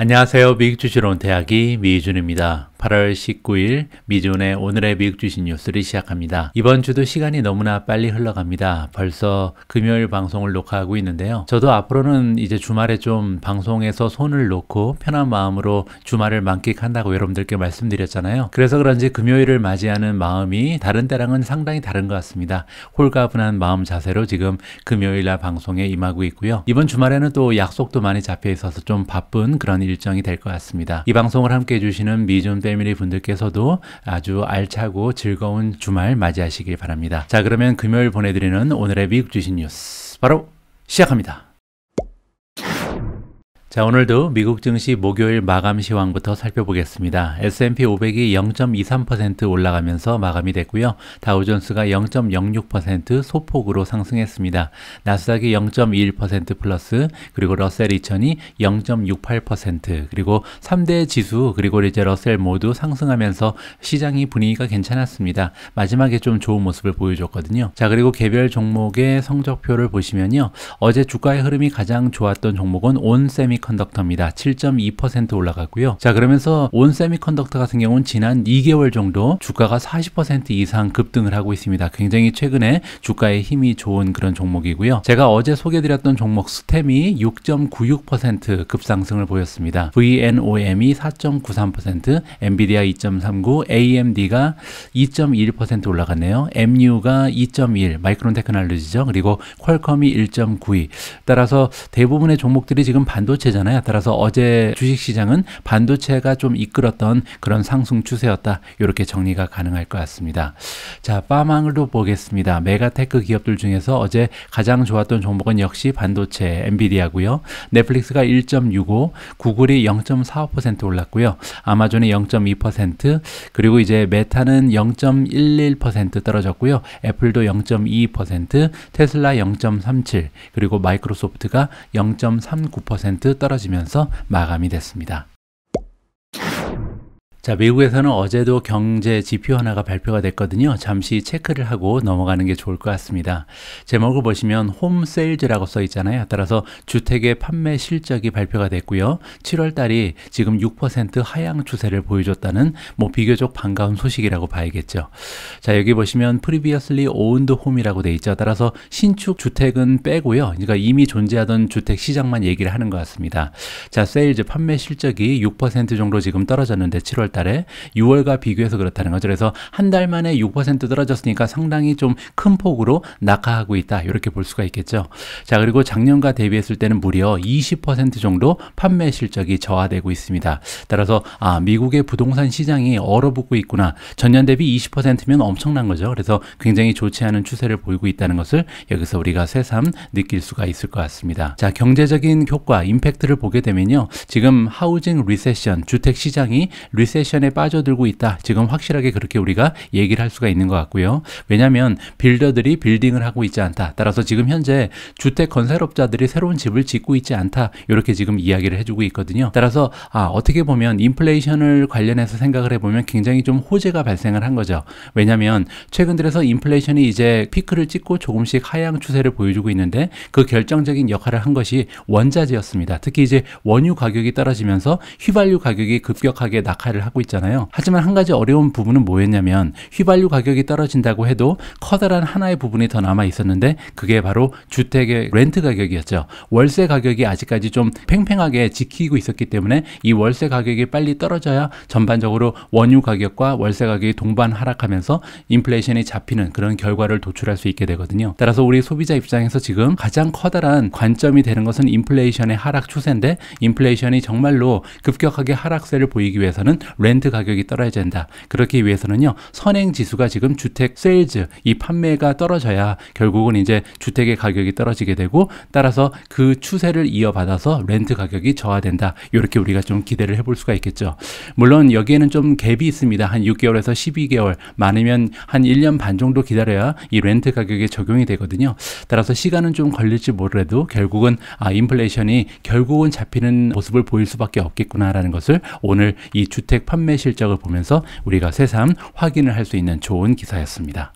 안녕하세요. 미국 주식론 대학이 미준입니다. 8월 19일 미준의 오늘의 미국 주식 뉴스를 시작합니다. 이번 주도 시간이 너무나 빨리 흘러갑니다. 벌써 금요일 방송을 녹화하고 있는데요. 저도 앞으로는 이제 주말에 좀 방송에서 손을 놓고 편한 마음으로 주말을 만끽한다고 여러분들께 말씀드렸잖아요. 그래서 그런지 금요일을 맞이하는 마음이 다른 때랑은 상당히 다른 것 같습니다. 홀가분한 마음 자세로 지금 금요일날 방송에 임하고 있고요. 이번 주말에는 또 약속도 많이 잡혀 있어서 좀 바쁜 그런 일정이 될 것 같습니다. 이 방송을 함께 해주시는 미준 패밀리 분들께서도 아주 알차고 즐거운 주말 맞이하시길 바랍니다. 자, 그러면 금요일 보내드리는 오늘의 미국 주식 뉴스 바로 시작합니다. 자, 오늘도 미국 증시 목요일 마감 시황부터 살펴보겠습니다. S&P 500이 0.23% 올라가면서 마감이 됐고요. 다우존스가 0.06% 소폭으로 상승했습니다. 나스닥이 0.21% 플러스, 그리고 러셀 2000이 0.68%, 그리고 3대 지수, 그리고 이제 러셀 모두 상승하면서 시장이 분위기가 괜찮았습니다. 마지막에 좀 좋은 모습을 보여줬거든요. 자, 그리고 개별 종목의 성적표를 보시면요. 어제 주가의 흐름이 가장 좋았던 종목은 온 세미컨덕터입니다. 7.2% 올라갔고요. 자, 그러면서 온 세미컨덕터 같은 경우는 지난 2개월 정도 주가가 40% 이상 급등을 하고 있습니다. 굉장히 최근에 주가의 힘이 좋은 그런 종목이고요. 제가 어제 소개드렸던 종목 스템이 6.96% 급상승을 보였습니다. VNOM이 4.93%, 엔비디아 2.39%, AMD가 2.21% 올라갔네요. MU가 2.1%, 마이크론 테크놀로지죠. 그리고 퀄컴이 1.92%. 따라서 대부분의 종목들이 지금 반도체 잖아요. 따라서 어제 주식시장은 반도체가 좀 이끌었던 그런 상승 추세였다. 이렇게 정리가 가능할 것 같습니다. 자, 빠망을도 보겠습니다. 메가테크 기업들 중에서 어제 가장 좋았던 종목은 역시 반도체 엔비디아고요. 넷플릭스가 1.65, 구글이 0.45% 올랐고요. 아마존이 0.2%, 그리고 이제 메타는 0.11% 떨어졌고요. 애플도 0.22%, 테슬라 0.37, 그리고 마이크로소프트가 0.39% 떨어지면서 마감이 됐습니다. 자, 미국에서는 어제도 경제 지표 하나가 발표가 됐거든요. 잠시 체크를 하고 넘어가는 게 좋을 것 같습니다. 제목을 보시면 홈 세일즈라고 써 있잖아요. 따라서 주택의 판매 실적이 발표가 됐고요. 7월 달이 지금 6% 하향 추세를 보여줬다는 비교적 반가운 소식이라고 봐야겠죠. 자, 여기 보시면 previously owned home이라고 돼 있죠. 따라서 신축 주택은 빼고요. 그러니까 이미 존재하던 주택 시장만 얘기를 하는 것 같습니다. 자, 세일즈 판매 실적이 6% 정도 지금 떨어졌는데 7월 달에 6월과 비교해서 그렇다는 거죠. 그래서 한 달 만에 6% 떨어졌으니까 상당히 좀 큰 폭으로 낙하하고 있다. 이렇게 볼 수가 있겠죠. 자, 그리고 작년과 대비했을 때는 무려 20% 정도 판매 실적이 저하되고 있습니다. 따라서 미국의 부동산 시장이 얼어붙고 있구나. 전년 대비 20%면 엄청난 거죠. 그래서 굉장히 좋지 않은 추세를 보이고 있다는 것을 여기서 우리가 새삼 느낄 수가 있을 것 같습니다. 자, 경제적인 효과, 임팩트를 보게 되면요. 지금 하우징 리세션, 주택 시장이 리세션에 빠져들고 있다. 지금 확실하게 그렇게 우리가 얘기를 할 수가 있는 것 같고요. 왜냐하면 빌더들이 빌딩을 하고 있지 않다. 따라서 지금 현재 주택 건설업자들이 새로운 집을 짓고 있지 않다. 이렇게 지금 이야기를 해주고 있거든요. 따라서 어떻게 보면 인플레이션을 관련해서 생각을 해보면 굉장히 좀 호재가 발생을 한 거죠. 왜냐하면 최근 들어서 인플레이션이 이제 피크를 찍고 조금씩 하향 추세를 보여주고 있는데 그 결정적인 역할을 한 것이 원자재였습니다. 특히 이제 원유 가격이 떨어지면서 휘발유 가격이 급격하게 낙하를 하고 있잖아요. 하지만 한 가지 어려운 부분은 뭐였냐면 휘발유 가격이 떨어진다고 해도 커다란 하나의 부분이 더 남아 있었는데 그게 바로 주택의 렌트 가격이었죠. 월세 가격이 아직까지 좀 팽팽하게 지키고 있었기 때문에 이 월세 가격이 빨리 떨어져야 전반적으로 원유 가격과 월세 가격이 동반 하락하면서 인플레이션이 잡히는 그런 결과를 도출할 수 있게 되거든요. 따라서 우리 소비자 입장에서 지금 가장 커다란 관점이 되는 것은 인플레이션의 하락 추세인데 인플레이션이 정말로 급격하게 하락세를 보이기 위해서는 렌트 가격이 떨어져야 된다. 그렇기 위해서는요. 선행 지수가 지금 주택 세일즈, 이 판매가 떨어져야 결국은 이제 주택의 가격이 떨어지게 되고 따라서 그 추세를 이어받아서 렌트 가격이 저하된다. 이렇게 우리가 좀 기대를 해볼 수가 있겠죠. 물론 여기에는 좀 갭이 있습니다. 한 6개월에서 12개월, 많으면 한 1년 반 정도 기다려야 이 렌트 가격에 적용이 되거든요. 따라서 시간은 좀 걸릴지 모르래도 결국은 인플레이션이 결국은 잡히는 모습을 보일 수밖에 없겠구나라는 것을 오늘 이 주택 판매 실적을 보면서 우리가 새삼 확인을 할 수 있는 좋은 기사였습니다.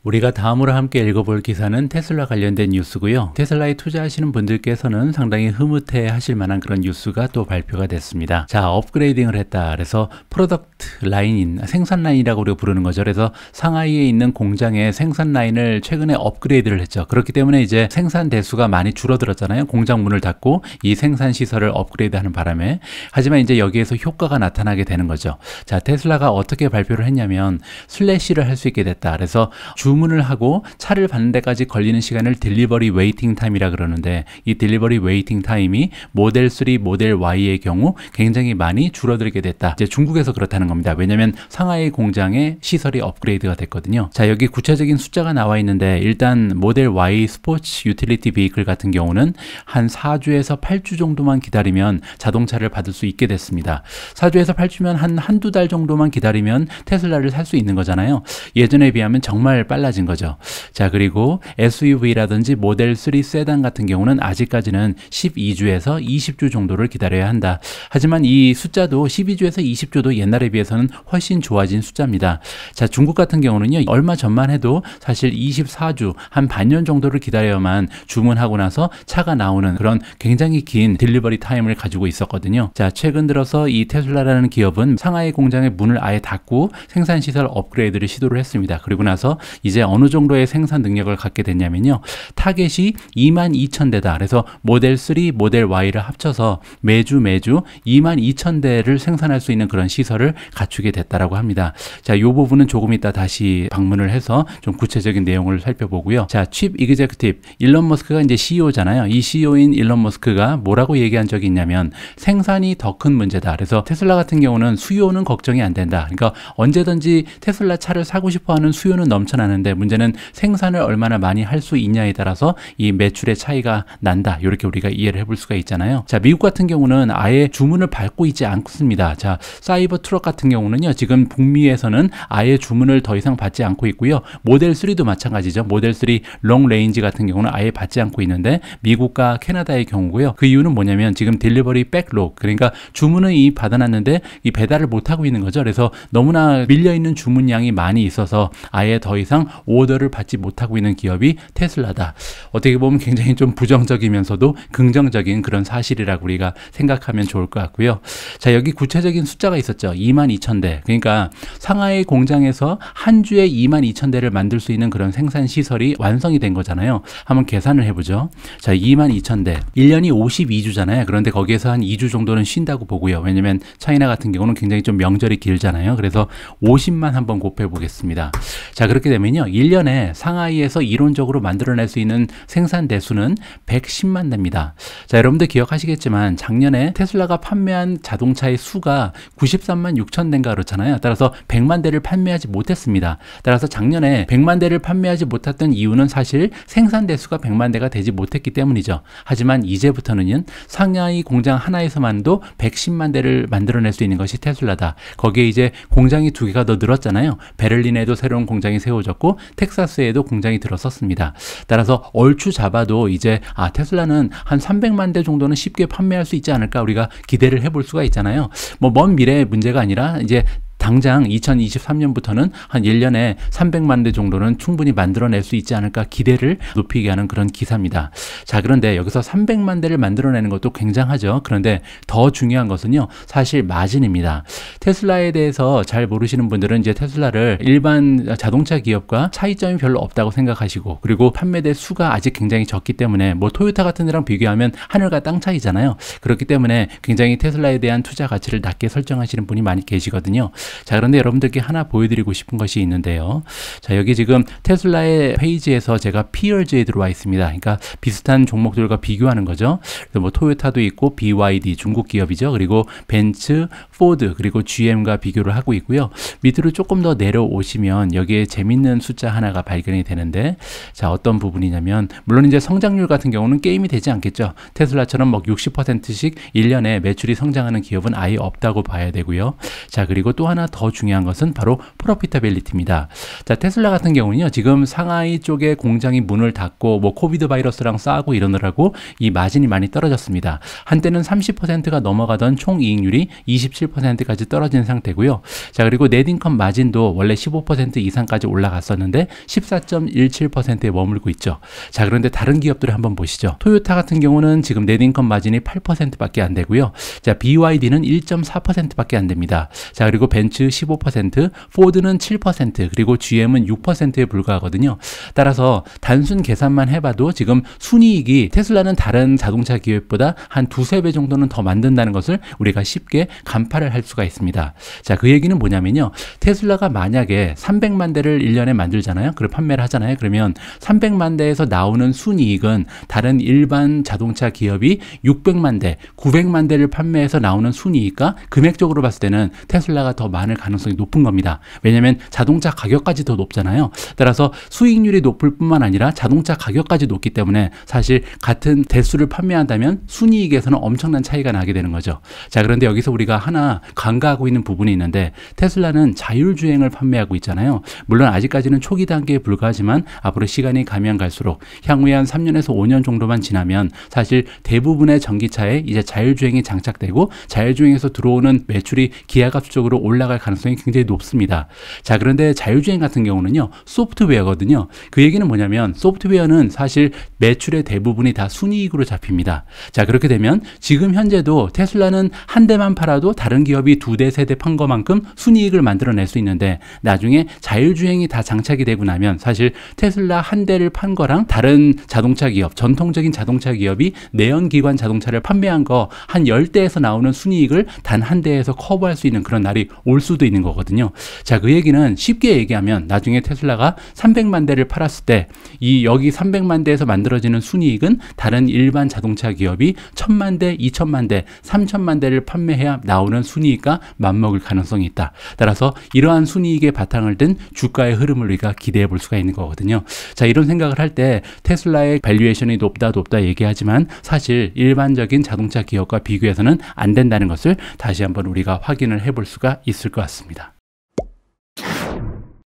우리가 다음으로 함께 읽어볼 기사는 테슬라 관련된 뉴스고요. 테슬라에 투자하시는 분들께서는 상당히 흐뭇해 하실 만한 그런 뉴스가 또 발표가 됐습니다. 자, 업그레이딩을 했다. 그래서 프로덕트 라인인 생산 라인이라고 우리가 부르는 거죠. 그래서 상하이에 있는 공장의 생산 라인을 최근에 업그레이드를 했죠. 그렇기 때문에 이제 생산 대수가 많이 줄어들었잖아요. 공장 문을 닫고 이 생산 시설을 업그레이드하는 바람에. 하지만 이제 여기에서 효과가 나타나게 되는 거죠. 자, 테슬라가 어떻게 발표를 했냐면 슬래시를 할 수 있게 됐다. 그래서 주문을 하고 차를 받는 데까지 걸리는 시간을 딜리버리 웨이팅 타임이라 그러는데, 이 딜리버리 웨이팅 타임이 모델 3, 모델 Y의 경우 굉장히 많이 줄어들게 됐다. 이제 중국에서 그렇다는 겁니다. 왜냐하면 상하이 공장의 시설이 업그레이드가 됐거든요. 자, 여기 구체적인 숫자가 나와 있는데, 일단 모델 Y 스포츠 유틸리티 비이클 같은 경우는 한 4주에서 8주 정도만 기다리면 자동차를 받을 수 있게 됐습니다. 4주에서 8주면 한두 달 정도만 기다리면 테슬라를 살 수 있는 거잖아요. 예전에 비하면 정말 빨라진 거죠. 자, 그리고 SUV라든지 모델 3 세단 같은 경우는 아직까지는 12주에서 20주 정도를 기다려야 한다. 하지만 이 숫자도 12주에서 20주도 옛날에 비해서는 훨씬 좋아진 숫자입니다. 자, 중국 같은 경우는요, 얼마 전만 해도 사실 24주, 한 반년 정도를 기다려야만 주문하고 나서 차가 나오는 그런 굉장히 긴 딜리버리 타임을 가지고 있었거든요. 자, 최근 들어서 이 테슬라라는 기업은 상하이 공장의 문을 아예 닫고 생산시설 업그레이드를 시도를 했습니다. 그리고 나서 이제 어느 정도의 생산 능력을 갖게 됐냐면요, 타겟이 22,000대다. 그래서 모델 3, 모델 Y를 합쳐서 매주 22,000대를 생산할 수 있는 그런 시설을 갖추게 됐다라고 합니다. 자, 이 부분은 조금 이따 다시 방문을 해서 좀 구체적인 내용을 살펴보고요. 자, 칩 이그제큐티브 일론 머스크가 이제 CEO잖아요. 이 CEO인 일론 머스크가 뭐라고 얘기한 적이 있냐면 생산이 더 큰 문제다. 그래서 테슬라 같은 경우는 수요는 걱정이 안 된다. 그러니까 언제든지 테슬라 차를 사고 싶어하는 수요는 넘쳐나는데 문제는 생산을 얼마나 많이 할 수 있냐에 따라서 이 매출의 차이가 난다. 이렇게 우리가 이해를 해볼 수가 있잖아요. 자, 미국 같은 경우는 아예 주문을 받고 있지 않습니다. 자, 사이버 트럭 같은 경우는요, 지금 북미에서는 아예 주문을 더 이상 받지 않고 있고요. 모델 3도 마찬가지죠. 모델 3 롱 레인지 같은 경우는 아예 받지 않고 있는데 미국과 캐나다의 경우고요. 그 이유는 뭐냐면 지금 딜리버리 백록, 그러니까 주문은 이미 받아놨는데 이 배달을 못 하고 있는 거죠. 그래서 너무나 밀려있는 주문량이 많이 있어서 아예 더 이상 오더를 받지 못하고 있는 기업이 테슬라다. 어떻게 보면 굉장히 좀 부정적이면서도 긍정적인 그런 사실이라고 우리가 생각하면 좋을 것 같고요. 자, 여기 구체적인 숫자가 있었죠. 22,000대. 그러니까 상하이 공장에서 한 주에 22,000대를 만들 수 있는 그런 생산 시설이 완성이 된 거잖아요. 한번 계산을 해보죠. 자, 22,000대. 1년이 52주잖아요. 그런데 거기에서 한 2주 정도는 쉰다고 보고요. 왜냐면 차이나 같은 경우는 굉장히 좀 명절이 길잖아요. 그래서 50만 한번 곱해 보겠습니다. 자, 그렇게 되면요, 1년에 상하이에서 이론적으로 만들어낼 수 있는 생산 대수는 110만 대입니다. 자, 여러분들 기억하시겠지만 작년에 테슬라가 판매한 자동차의 수가 93만 6천 대인가 그렇잖아요. 따라서 100만 대를 판매하지 못했습니다. 따라서 작년에 100만 대를 판매하지 못했던 이유는 사실 생산 대수가 100만 대가 되지 못했기 때문이죠. 하지만 이제부터는 상하이 공장 하나에서만도 110만 대를 만들어낼 수 있는 것이 테슬라다. 거기에 이제 공장이 2개가 더 늘었잖아요. 베를린에도 새로운 공장이 세워졌고 텍사스에도 공장이 들어섰습니다. 따라서 얼추 잡아도 이제 테슬라는 한 300만 대 정도는 쉽게 판매할 수 있지 않을까 우리가 기대를 해볼 수가 있잖아요. 뭐 먼 미래의 문제가 아니라 이제 당장 2023년부터는 한 1년에 300만 대 정도는 충분히 만들어낼 수 있지 않을까 기대를 높이게 하는 그런 기사입니다. 자, 그런데 여기서 300만 대를 만들어내는 것도 굉장하죠. 그런데 더 중요한 것은요, 사실 마진입니다. 테슬라에 대해서 잘 모르시는 분들은 이제 테슬라를 일반 자동차 기업과 차이점이 별로 없다고 생각하시고, 그리고 판매대 수가 아직 굉장히 적기 때문에 뭐 토요타 같은 데랑 비교하면 하늘과 땅 차이잖아요. 그렇기 때문에 굉장히 테슬라에 대한 투자 가치를 낮게 설정하시는 분이 많이 계시거든요. 자, 그런데 여러분들께 하나 보여드리고 싶은 것이 있는데요. 자, 여기 지금 테슬라의 페이지에서 제가 peers에 들어와 있습니다. 그러니까 비슷한 종목들과 비교하는 거죠. 그래서 뭐 토요타도 있고 BYD 중국 기업이죠. 그리고 벤츠, 포드, 그리고 GM과 비교를 하고 있고요. 밑으로 조금 더 내려오시면 여기에 재밌는 숫자 하나가 발견이 되는데, 자, 어떤 부분이냐면 물론 이제 성장률 같은 경우는 게임이 되지 않겠죠. 테슬라처럼 뭐 60%씩 1년에 매출이 성장하는 기업은 아예 없다고 봐야 되고요. 자, 그리고 또 하나 하나 더 중요한 것은 바로 프로피터빌리티입니다. 자, 테슬라 같은 경우는요, 지금 상하이 쪽에 공장이 문을 닫고 뭐 코비드 바이러스랑 싸우고 이러느라고 이 마진이 많이 떨어졌습니다. 한때는 30%가 넘어가던 총이익률이 27%까지 떨어진 상태고요. 자, 그리고 넷인컴 마진도 원래 15% 이상까지 올라갔었는데 14.17%에 머물고 있죠. 자, 그런데 다른 기업들을 한번 보시죠. 토요타 같은 경우는 지금 넷인컴 마진이 8%밖에 안 되고요. 자, BYD는 1.4%밖에 안 됩니다. 자, 그리고 벤츠 15%, 포드는 7%, 그리고 GM은 6%에 불과하거든요. 따라서 단순 계산만 해봐도 지금 순이익이 테슬라는 다른 자동차 기업보다 한 두세 배 정도는 더 만든다는 것을 우리가 쉽게 간파를 할 수가 있습니다. 자, 그 얘기는 뭐냐면요. 테슬라가 만약에 300만 대를 1년에 만들잖아요. 그리고 판매를 하잖아요. 그러면 300만 대에서 나오는 순이익은 다른 일반 자동차 기업이 600만 대, 900만 대를 판매해서 나오는 순이익과 금액적으로 봤을 때는 테슬라가 더 많을 가능성이 높은 겁니다. 왜냐하면 자동차 가격까지 더 높잖아요. 따라서 수익률이 높을 뿐만 아니라 자동차 가격까지 높기 때문에 사실 같은 대수를 판매한다면 순이익에서는 엄청난 차이가 나게 되는 거죠. 자, 그런데 여기서 우리가 하나 간과하고 있는 부분이 있는데 테슬라는 자율주행을 판매하고 있잖아요. 물론 아직까지는 초기 단계에 불과하지만 앞으로 시간이 가면 갈수록 향후에 한 3년에서 5년 정도만 지나면 사실 대부분의 전기차에 이제 자율주행이 장착되고 자율주행에서 들어오는 매출이 기하급수적으로 올라갈 가능성이 굉장히 높습니다. 자, 그런데 자율주행 같은 경우는요, 소프트웨어거든요. 그 얘기는 뭐냐면 소프트웨어는 사실 매출의 대부분이 다 순이익으로 잡힙니다. 자, 그렇게 되면 지금 현재도 테슬라는 한 대만 팔아도 다른 기업이 두 대, 세 대 판 것만큼 순이익을 만들어낼 수 있는데 나중에 자율주행이 다 장착이 되고 나면 사실 테슬라 한 대를 판 거랑 다른 자동차 기업, 전통적인 자동차 기업이 내연기관 자동차를 판매한 거 한 10대에서 나오는 순이익을 단 한 대에서 커버할 수 있는 그런 날이 올 수도 있는 거거든요. 자, 그 얘기는 쉽게 얘기하면 나중에 테슬라가 300만 대를 팔았을 때 이 여기 300만 대에서 만들어지는 순이익은 다른 일반 자동차 기업이 1000만 대, 2000만 대, 3000만 대를 판매해야 나오는 순이익과 맞먹을 가능성이 있다. 따라서 이러한 순이익의 바탕을 든 주가의 흐름을 우리가 기대해 볼 수가 있는 거거든요. 자, 이런 생각을 할 때 테슬라의 밸류에이션이 높다 얘기하지만 사실 일반적인 자동차 기업과 비교해서는 안 된다는 것을 다시 한번 우리가 확인을 해볼 수가 있을 것 같습니다.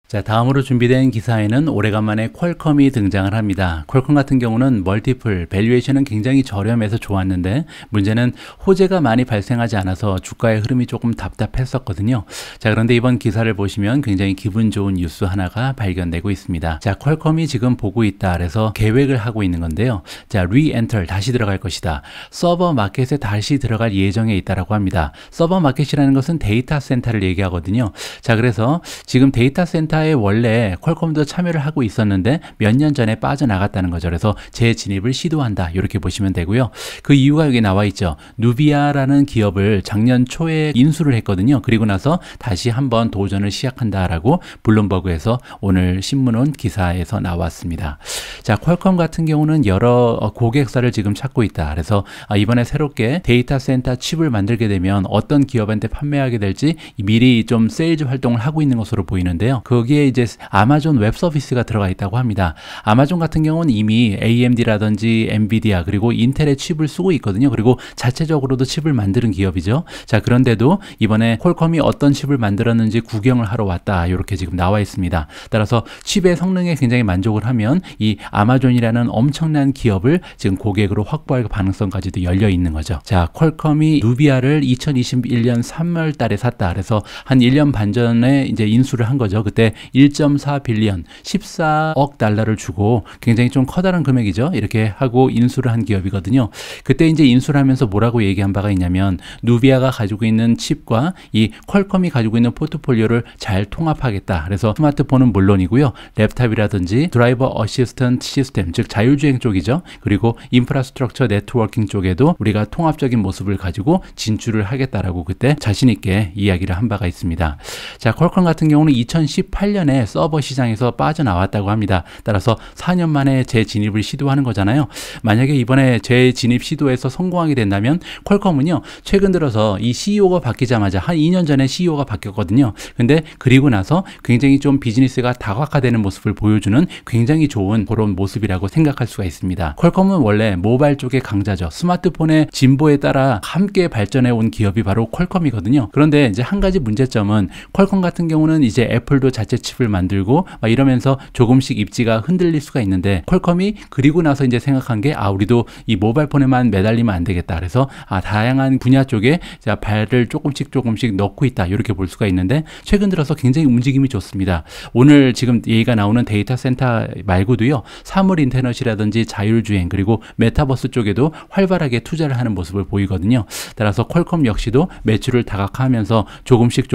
자, 다음으로 준비된 기사에는 오래간만에 퀄컴이 등장을 합니다. 퀄컴 같은 경우는 멀티플, 밸류에이션은 굉장히 저렴해서 좋았는데 문제는 호재가 많이 발생하지 않아서 주가의 흐름이 조금 답답했었거든요. 자, 그런데 이번 기사를 보시면 굉장히 기분 좋은 뉴스 하나가 발견되고 있습니다. 자, 퀄컴이 지금 보고 있다 그래서 계획을 하고 있는 건데요. 자, 리엔터, 다시 들어갈 것이다. 서버 마켓에 다시 들어갈 예정에 있다라고 합니다. 서버 마켓이라는 것은 데이터 센터를 얘기하거든요. 자, 그래서 지금 데이터 센터 원래 퀄컴도 참여를 하고 있었는데 몇 년 전에 빠져나갔다는 거죠. 그래서 재진입을 시도한다 이렇게 보시면 되고요. 그 이유가 여기 나와 있죠. 누비아라는 기업을 작년 초에 인수를 했거든요. 그리고 나서 다시 한번 도전을 시작한다라고 블룸버그에서 오늘 신문원 기사에서 나왔습니다. 자, 퀄컴 같은 경우는 여러 고객사를 지금 찾고 있다. 그래서 이번에 새롭게 데이터 센터 칩을 만들게 되면 어떤 기업한테 판매하게 될지 미리 좀 세일즈 활동을 하고 있는 것으로 보이는데요. 거기에 이제 아마존 웹 서비스가 들어가 있다고 합니다. 아마존 같은 경우는 이미 AMD라든지 엔비디아 그리고 인텔의 칩을 쓰고 있거든요. 그리고 자체적으로도 칩을 만드는 기업이죠. 자, 그런데도 이번에 퀄컴이 어떤 칩을 만들었는지 구경을 하러 왔다 이렇게 지금 나와 있습니다. 따라서 칩의 성능에 굉장히 만족을 하면 이 아마존이라는 엄청난 기업을 지금 고객으로 확보할 가능성까지도 열려 있는 거죠. 자, 퀄컴이 누비아를 2021년 3월 달에 샀다. 그래서 한 1년 반 전에 이제 인수를 한 거죠. 그때 1.4 빌리언, 14억 달러를 주고 굉장히 좀 커다란 금액이죠. 이렇게 하고 인수를 한 기업이거든요. 그때 이제 인수를 하면서 뭐라고 얘기한 바가 있냐면 누비아가 가지고 있는 칩과 이 퀄컴이 가지고 있는 포트폴리오를 잘 통합하겠다. 그래서 스마트폰은 물론이고요. 랩탑이라든지 드라이버 어시스턴트 시스템, 즉 자율주행 쪽이죠. 그리고 인프라스트럭처 네트워킹 쪽에도 우리가 통합적인 모습을 가지고 진출을 하겠다라고 그때 자신 있게 이야기를 한 바가 있습니다. 자, 퀄컴 같은 경우는 2018 2008년에 서버 시장에서 빠져나왔다고 합니다. 따라서 4년 만에 재진입을 시도하는 거잖아요. 만약에 이번에 재진입 시도에서 성공하게 된다면 퀄컴은요, 최근 들어서 이 CEO가 바뀌자마자 한 2년 전에 CEO가 바뀌었거든요. 근데 그리고 나서 굉장히 좀 비즈니스가 다각화되는 모습을 보여주는 굉장히 좋은 그런 모습이라고 생각할 수가 있습니다. 퀄컴은 원래 모바일 쪽의 강자죠. 스마트폰의 진보에 따라 함께 발전해 온 기업이 바로 퀄컴이거든요. 그런데 이제 한 가지 문제점은 퀄컴 같은 경우는 이제 애플도 자체 칩을 만들고 막 이러면서 조금씩 입지가 흔들릴 수가 있는데, 퀄컴이 그리고 나서 이제 생각한 게 우리도 이 모바일 폰에만 매달리면 안 되겠다. 그래서 다양한 분야 쪽에 발을 조금씩 넣고 있다. 이렇게 볼 수가 있는데, 최근 들어서 굉장히 움직임이 좋습니다. 오늘 지금 얘기가 나오는 데이터 센터 말고도요, 사물 인터넷이라든지 자율주행 그리고 메타버스 쪽에도 활발하게 투자를 하는 모습을 보이거든요. 따라서 퀄컴 역시도 매출을 다각화하면서 조금씩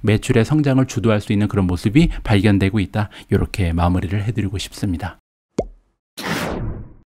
매출의 성장을 주도할 수 있는 그런 모습이 발견되고 있다. 이렇게 마무리를 해드리고 싶습니다.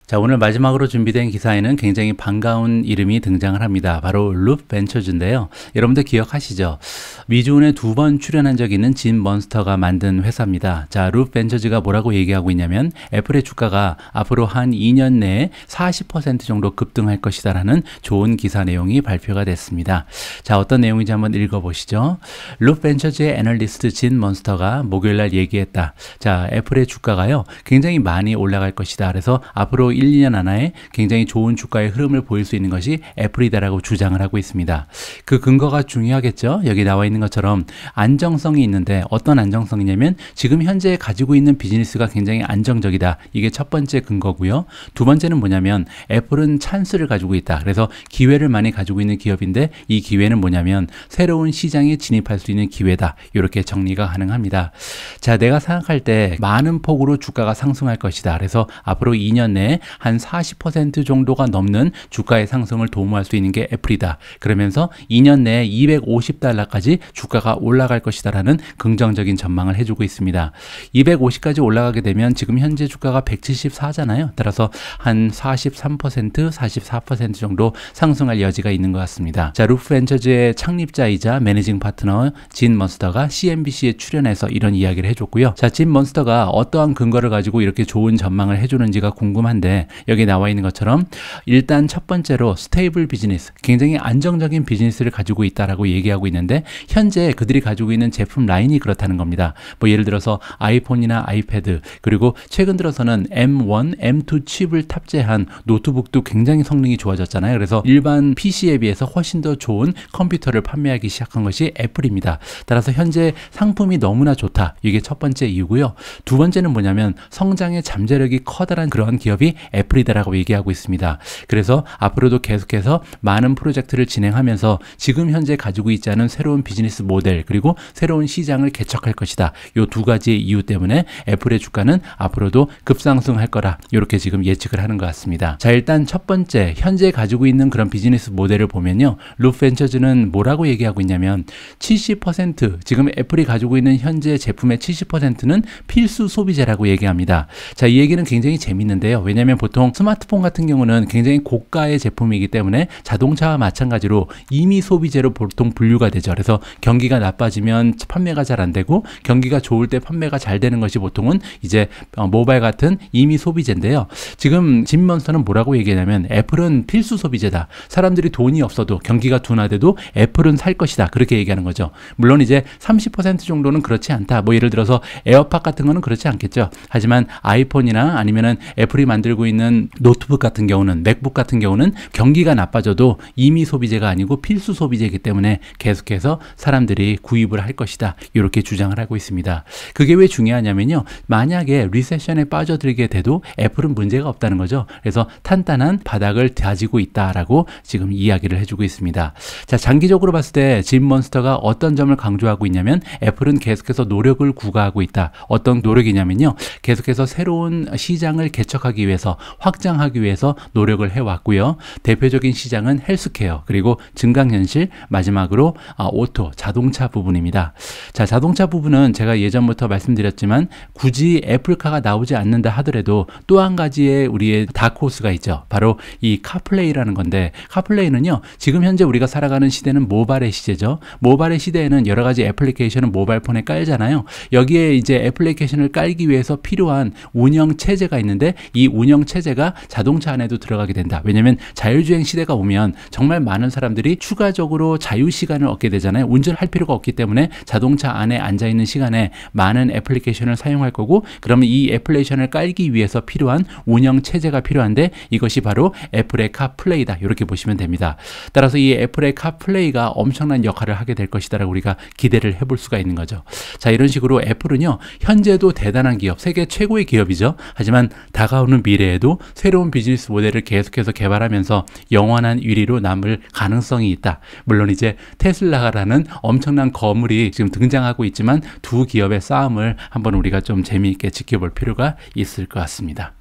자, 오늘 마지막으로 준비된 기사에는 굉장히 반가운 이름이 등장을 합니다. 바로 룹벤처즈인데요. 여러분들 기억하시죠? 미주운에 2번 출연한 적이 있는 진 먼스터가 만든 회사입니다. 자, 룹벤처즈가 뭐라고 얘기하고 있냐면, 애플의 주가가 앞으로 한 2년 내에 40% 정도 급등할 것이다라는 좋은 기사 내용이 발표가 됐습니다. 자, 어떤 내용인지 한번 읽어보시죠. 룹벤처즈의 애널리스트 진 먼스터가 목요일날 얘기했다. 자, 애플의 주가가요, 굉장히 많이 올라갈 것이다. 그래서 앞으로 1, 2년 안에 굉장히 좋은 주가의 흐름을 보일 수 있는 것이 애플이다라고 주장을 하고 있습니다. 그 근거가 중요하겠죠. 여기 나와 있는 것처럼 안정성이 있는데, 어떤 안정성이냐면 지금 현재 가지고 있는 비즈니스가 굉장히 안정적이다. 이게 첫 번째 근거고요. 두 번째는 뭐냐면 애플은 찬스를 가지고 있다. 그래서 기회를 많이 가지고 있는 기업인데, 이 기회는 뭐냐면 새로운 시장에 진입할 수 있는 기회다. 이렇게 정리가 가능합니다. 자, 내가 생각할 때 많은 폭으로 주가가 상승할 것이다. 그래서 앞으로 2년 내에 한 40% 정도가 넘는 주가의 상승을 도모할 수 있는 게 애플이다. 그러면서 2년 내에 $250까지 주가가 올라갈 것이다라는 긍정적인 전망을 해주고 있습니다. 250까지 올라가게 되면 지금 현재 주가가 174잖아요. 따라서 한 43%, 44% 정도 상승할 여지가 있는 것 같습니다. 자, 룹벤처즈의 창립자이자 매니징 파트너 진 먼스터가 CNBC에 출연해서 이런 이야기를 해줬고요. 자, 진 먼스터가 어떠한 근거를 가지고 이렇게 좋은 전망을 해주는지가 궁금한데, 여기 나와 있는 것처럼 일단 첫 번째로 스테이블 비즈니스, 굉장히 안정적인 비즈니스를 가지고 있다라고 얘기하고 있는데, 현재 그들이 가지고 있는 제품 라인이 그렇다는 겁니다. 뭐 예를 들어서 아이폰이나 아이패드, 그리고 최근 들어서는 M1, M2 칩을 탑재한 노트북도 굉장히 성능이 좋아졌잖아요. 그래서 일반 PC에 비해서 훨씬 더 좋은 컴퓨터를 판매하기 시작한 것이 애플입니다. 따라서 현재 상품이 너무나 좋다. 이게 첫 번째 이유고요. 두 번째는 뭐냐면 성장의 잠재력이 커다란 그런 기업이 애플이다라고 얘기하고 있습니다. 그래서 앞으로도 계속해서 많은 프로젝트를 진행하면서 지금 현재 가지고 있지 않은 새로운 비즈니스 모델, 그리고 새로운 시장을 개척할 것이다. 이 두 가지의 이유 때문에 애플의 주가는 앞으로도 급상승할 거라, 이렇게 지금 예측을 하는 것 같습니다. 자, 일단 첫 번째, 현재 가지고 있는 그런 비즈니스 모델을 보면요, 룹벤처즈는 뭐라고 얘기하고 있냐면 70%, 지금 애플이 가지고 있는 현재 제품의 70%는 필수 소비재라고 얘기합니다. 자, 이 얘기는 굉장히 재밌는데요. 왜냐하면 보통 스마트폰 같은 경우는 굉장히 고가의 제품이기 때문에 자동차와 마찬가지로 임의 소비재로 보통 분류가 되죠. 그래서 경기가 나빠지면 판매가 잘 안 되고, 경기가 좋을 때 판매가 잘 되는 것이 보통은 이제 모바일 같은 임의 소비재인데요. 지금 진 먼스터는 뭐라고 얘기하냐면 애플은 필수 소비재다. 사람들이 돈이 없어도, 경기가 둔화돼도 애플은 살 것이다. 그렇게 얘기하는 거죠. 물론 이제 30% 정도는 그렇지 않다. 뭐 예를 들어서 에어팟 같은 거는 그렇지 않겠죠. 하지만 아이폰이나 아니면은 애플이 만들고 있는 노트북 같은 경우는, 맥북 같은 경우는 경기가 나빠져도 임의 소비재가 아니고 필수 소비재이기 때문에 계속해서 사람들이 구입을 할 것이다. 이렇게 주장을 하고 있습니다. 그게 왜 중요하냐면요, 만약에 리세션에 빠져들게 돼도 애플은 문제가 없다는 거죠. 그래서 탄탄한 바닥을 다지고 있다라고 지금 이야기를 해주고 있습니다. 자, 장기적으로 봤을 때 진 먼스터가 어떤 점을 강조하고 있냐면, 애플은 계속해서 노력을 구가하고 있다. 어떤 노력이냐면요, 계속해서 새로운 시장을 개척하기 위해서 위해서 확장하기 위해서 노력을 해왔고요. 대표적인 시장은 헬스케어 그리고 증강현실 마지막으로 오토 자동차 부분입니다. 자, 자동차 부분은 제가 예전부터 말씀드렸지만 굳이 애플카가 나오지 않는다 하더라도 또 한 가지의 우리의 다크호스가 있죠. 바로 이 카플레이라는 건데 카플레이는요 지금 현재 우리가 살아가는 시대는 모바일의 시대죠. 모바일의 시대에는 여러 가지 애플리케이션을 모바일폰에 깔잖아요. 여기에 이제 애플리케이션을 깔기 위해서 필요한 운영 체제가 있는데 이 운영 체제가 자동차 안에도 들어가게 된다. 왜냐면 자율주행 시대가 오면 정말 많은 사람들이 추가적으로 자유 시간을 얻게 되잖아요. 운전할 필요가 없기 때문에 자동차 안에 앉아 있는 시간에 많은 애플리케이션을 사용할 거고 그러면 이 애플리케이션을 깔기 위해서 필요한 운영 체제가 필요한데 이것이 바로 애플의 카플레이다. 이렇게 보시면 됩니다. 따라서 이 애플의 카플레이가 엄청난 역할을 하게 될 것이다라고 우리가 기대를 해볼 수가 있는 거죠. 자, 이런 식으로 애플은요 현재도 대단한 기업, 세계 최고의 기업이죠. 하지만 다가오는 미래에도 새로운 비즈니스 모델을 계속해서 개발하면서 영원한 1위로 남을 가능성이 있다. 물론 이제 테슬라라는 엄청난 거물이 지금 등장하고 있지만 두 기업의 싸움을 한번 우리가 좀 재미있게 지켜볼 필요가 있을 것 같습니다.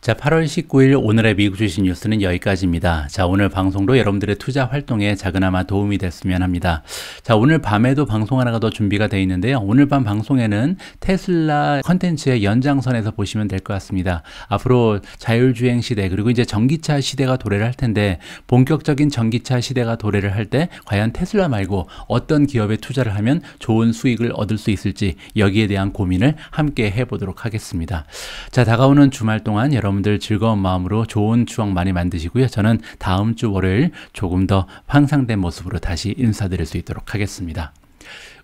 자, 8월 19일 오늘의 미국 주식 뉴스는 여기까지입니다. 자, 오늘 방송도 여러분들의 투자 활동에 작은아마 도움이 됐으면 합니다. 자, 오늘 밤에도 방송 하나가 더 준비가 되어 있는데요. 오늘 밤 방송에는 테슬라 컨텐츠의 연장선에서 보시면 될 것 같습니다. 앞으로 자율주행 시대 그리고 이제 전기차 시대가 도래를 할 텐데 본격적인 전기차 시대가 도래를 할 때 과연 테슬라 말고 어떤 기업에 투자를 하면 좋은 수익을 얻을 수 있을지 여기에 대한 고민을 함께 해보도록 하겠습니다. 자, 다가오는 주말 동안 여러분들 즐거운 마음으로 좋은 추억 많이 만드시고요. 저는 다음 주 월요일 조금 더 향상된 모습으로 다시 인사드릴 수 있도록 하겠습니다.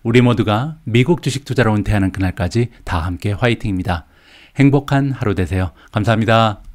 우리 모두가 미국 주식 투자로 은퇴하는 그날까지 다 함께 화이팅입니다. 행복한 하루 되세요. 감사합니다.